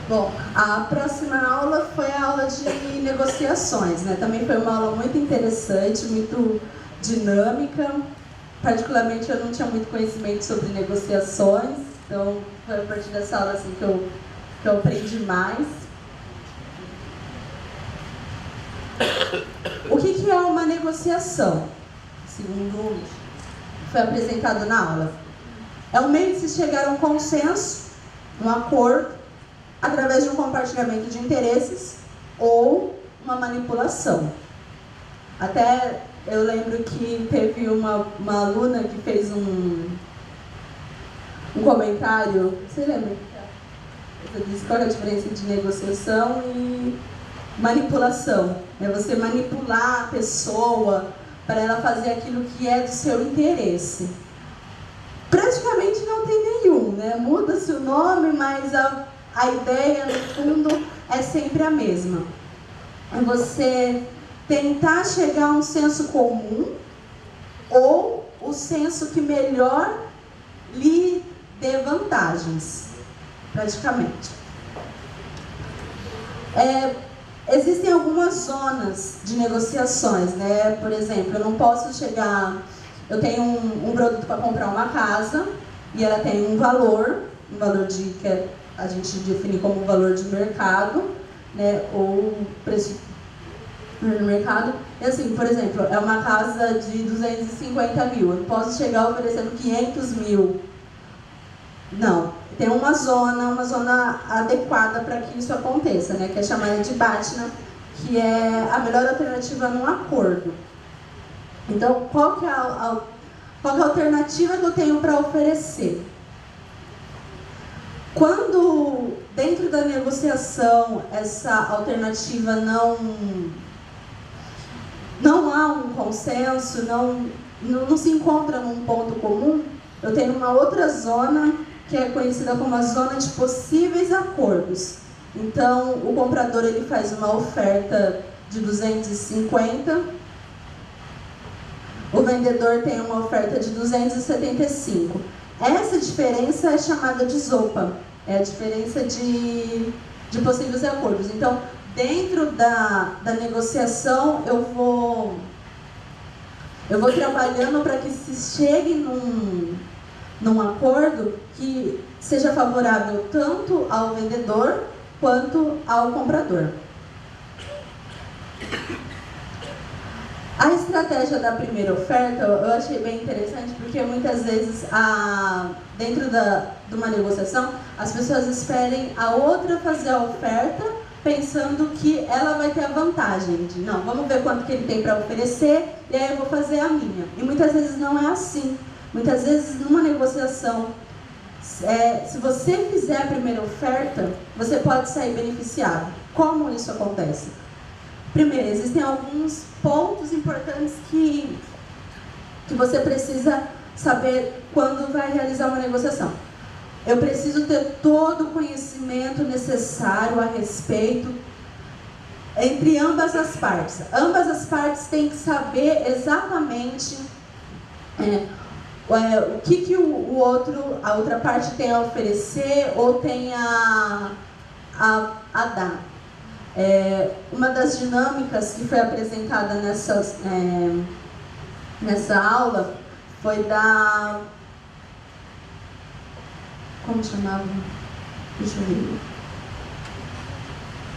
Bom, a próxima aula foi a aula de negociações, né? Também foi uma aula muito interessante, muito dinâmica. Particularmente, eu não tinha muito conhecimento sobre negociações, então foi a partir dessa aula assim, que eu aprendi mais. O que é uma negociação? Segundo foi apresentado na aula. É um meio de se chegar a um consenso, um acordo, através de um compartilhamento de interesses ou uma manipulação. Até eu lembro que teve uma aluna que fez um comentário. Você lembra? Você disse qual é a diferença de negociação e manipulação. É você manipular a pessoa para ela fazer aquilo que é do seu interesse. Praticamente não tem nenhum, né? Muda-se o nome, mas a ideia, no fundo, é sempre a mesma. É você tentar chegar a um senso comum ou o senso que melhor lhe dê vantagens, praticamente. Existem algumas zonas de negociações, né? Por exemplo, eu não posso chegar... Eu tenho um produto para comprar uma casa e ela tem um valor que a gente define como valor de mercado, né? Ou preço no mercado. E assim, por exemplo, é uma casa de 250 mil. Eu não posso chegar oferecendo 500 mil. Não. Tem uma zona adequada para que isso aconteça, né? Que é chamada de BATNA, que é a melhor alternativa num acordo. Então, qual que é a alternativa que eu tenho para oferecer? Quando, dentro da negociação, essa alternativa não há um consenso, não se encontra num ponto comum, eu tenho uma outra zona que é conhecida como a zona de possíveis acordos. Então, o comprador ele faz uma oferta de 250, o vendedor tem uma oferta de 275. Essa diferença é chamada de ZOPA, é a diferença de possíveis acordos. Então, dentro da negociação, eu vou trabalhando para que se chegue num acordo que seja favorável tanto ao vendedor quanto ao comprador. A estratégia da primeira oferta eu achei bem interessante porque muitas vezes dentro de uma negociação as pessoas esperem a outra fazer a oferta pensando que ela vai ter a vantagem de não, vamos ver quanto que ele tem para oferecer e aí eu vou fazer a minha. E muitas vezes não é assim. Muitas vezes numa negociação, se você fizer a primeira oferta, você pode sair beneficiado. Como isso acontece? Primeiro, existem alguns pontos importantes que você precisa saber quando vai realizar uma negociação. Eu preciso ter todo o conhecimento necessário a respeito entre ambas as partes. Ambas as partes têm que saber exatamente o que a outra parte tem a oferecer ou tem a dar. Uma das dinâmicas que foi apresentada nessa aula foi da... Como chamava? Deixa eu ver.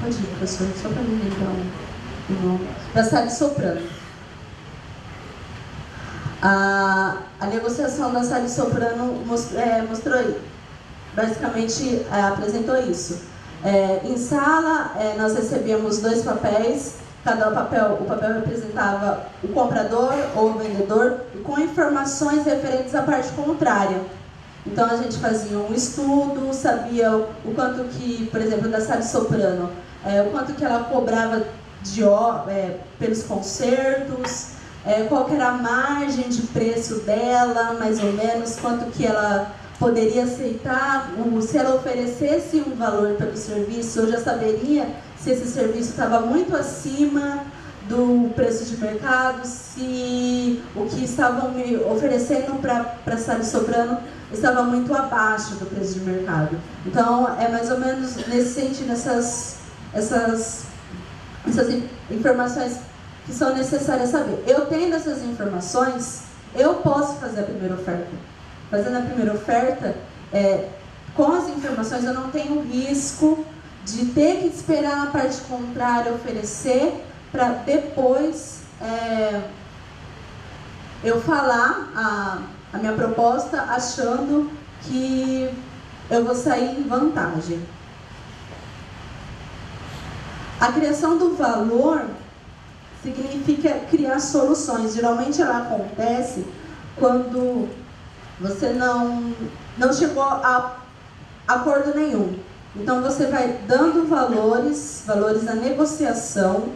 Pode ir, professor, só para mim lembrar o nome. Da Salles-Soprano. A negociação da Salles-Soprano mostrou, basicamente apresentou isso. Em sala, nós recebíamos 2 papéis, o papel representava o comprador ou o vendedor, com informações referentes à parte contrária. Então a gente fazia um estudo, sabia o quanto que, por exemplo, da Salles-Soprano, o quanto que ela cobrava pelos concertos, qual que era a margem de preço dela, mais ou menos, quanto que ela poderia aceitar, se ela oferecesse um valor pelo serviço, eu já saberia se esse serviço estava muito acima do preço de mercado, se o que estavam me oferecendo para estar soprano estava muito abaixo do preço de mercado. Então, é mais ou menos nesse sentido, essas informações que são necessárias saber. Eu tendo essas informações, eu posso fazer a primeira oferta. Fazendo a primeira oferta, com as informações eu não tenho risco de ter que esperar a parte contrária oferecer para depois eu falar a minha proposta achando que eu vou sair em vantagem. A criação do valor significa criar soluções. Geralmente ela acontece quando você não chegou a acordo nenhum. Então você vai dando valores da negociação,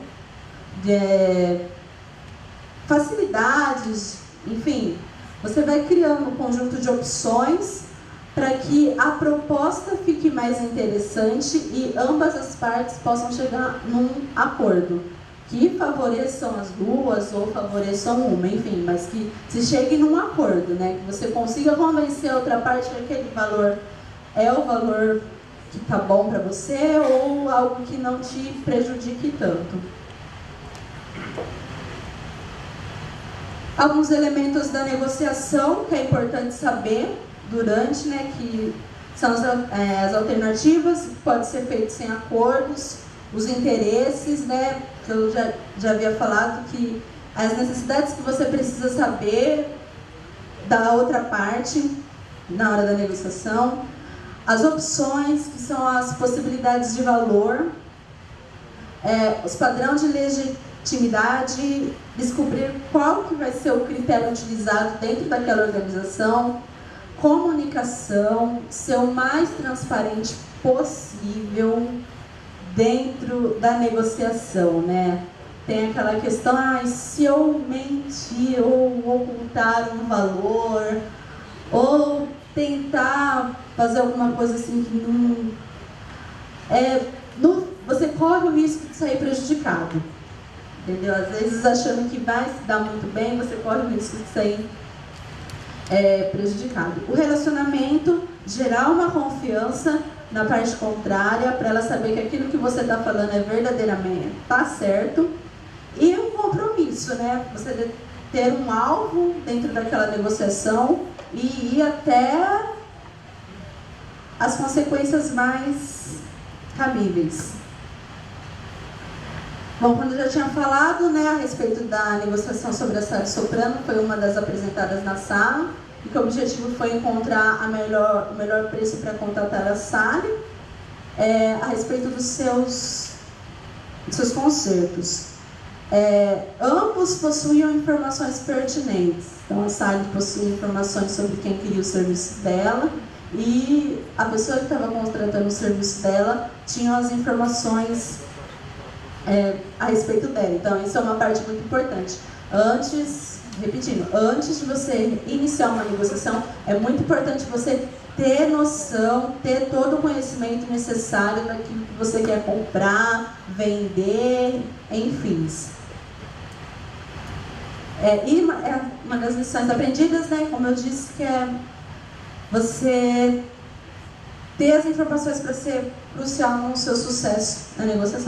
facilidades, enfim, você vai criando um conjunto de opções para que a proposta fique mais interessante e ambas as partes possam chegar num acordo que favoreçam as duas ou favoreçam uma, enfim, mas que se chegue num acordo, né? Que você consiga convencer a outra parte que aquele valor é o valor que está bom para você ou algo que não te prejudique tanto. Alguns elementos da negociação que é importante saber durante, né, que são as alternativas, pode ser feito sem acordos, os interesses, né, que eu já havia falado, que as necessidades que você precisa saber da outra parte na hora da negociação, as opções, que são as possibilidades de valor, os padrões de legitimidade, descobrir qual que vai ser o critério utilizado dentro daquela organização, comunicação, ser o mais transparente possível dentro da negociação, né? Tem aquela questão, se eu mentir ou ocultar um valor, ou tentar fazer alguma coisa assim que você corre o risco de sair prejudicado, entendeu? Às vezes achando que vai se dar muito bem, você corre o risco de sair prejudicado. O relacionamento, gerar uma confiança na parte contrária, para ela saber que aquilo que você está falando é verdadeiramente, está certo. E um compromisso, né? Você ter um alvo dentro daquela negociação e ir até as consequências mais cabíveis. Bom, quando eu já tinha falado, né, a respeito da negociação sobre a SALE soprano, foi uma das apresentadas na sala, e que o objetivo foi encontrar o melhor preço para contratar a SALE, a respeito dos seus concertos. Ambos possuíam informações pertinentes. Então a SALE possuía informações sobre quem queria o serviço dela e a pessoa que estava contratando o serviço dela tinha as informações a respeito dela. Então isso é uma parte muito importante. Antes de você iniciar uma negociação, é muito importante você ter noção, ter todo o conhecimento necessário daquilo que você quer comprar, vender, enfim. E uma das lições aprendidas, né, como eu disse, que é você ter as informações para ser crucial no seu sucesso na negociação.